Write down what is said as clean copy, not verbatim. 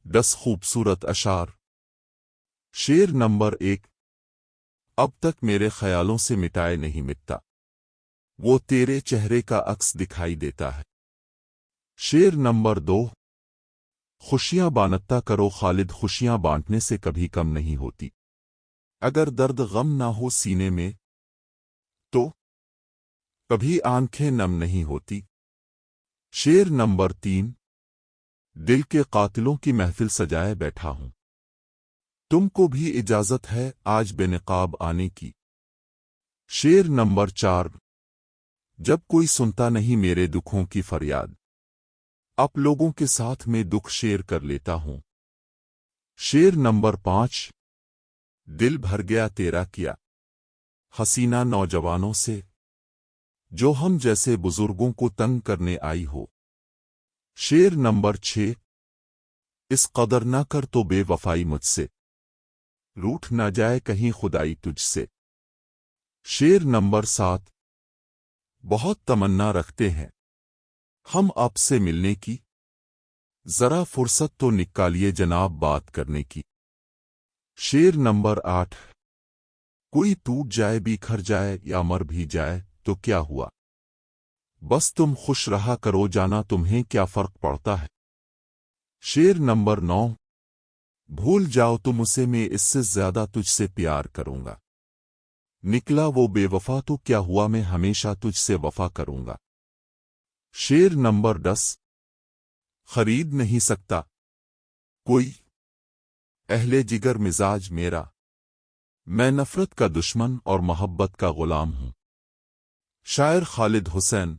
10 खूबसूरत अशार। शेर नंबर 1। अब तक मेरे ख्यालों से मिटाए नहीं मिटता, वो तेरे चेहरे का अक्स दिखाई देता है। शेर नंबर 2। खुशियां बांटता करो खालिद, खुशियां बांटने से कभी कम नहीं होती। अगर दर्द गम ना हो सीने में तो कभी आंखें नम नहीं होती। शेर नंबर 3। दिल के कातिलों की महफिल सजाए बैठा हूं, तुमको भी इजाजत है आज बेनकाब आने की। शेर नंबर 4। जब कोई सुनता नहीं मेरे दुखों की फरियाद, आप लोगों के साथ में दुख शेयर कर लेता हूं। शेर नंबर 5। दिल भर गया तेरा किया हसीना नौजवानों से, जो हम जैसे बुजुर्गों को तंग करने आई हो। शेर नंबर 6। इस कदर ना कर तो बेवफाई मुझसे, रूठ ना जाए कहीं खुदाई तुझसे। शेर नंबर 7। बहुत तमन्ना रखते हैं हम आपसे मिलने की, जरा फुर्सत तो निकालिए जनाब बात करने की। शेर नंबर 8। कोई टूट जाए बिखर जाए या मर भी जाए तो क्या हुआ, बस तुम खुश रहा करो, जाना तुम्हें क्या फर्क पड़ता है। शेर नंबर 9। भूल जाओ तुम उसे, मैं इससे ज्यादा तुझसे प्यार करूंगा। निकला वो बेवफा तो क्या हुआ, मैं हमेशा तुझसे वफा करूंगा। शेर नंबर 10। खरीद नहीं सकता कोई अहले जिगर मिजाज मेरा, मैं नफरत का दुश्मन और मोहब्बत का गुलाम हूं। शायर खालिद हुसैन।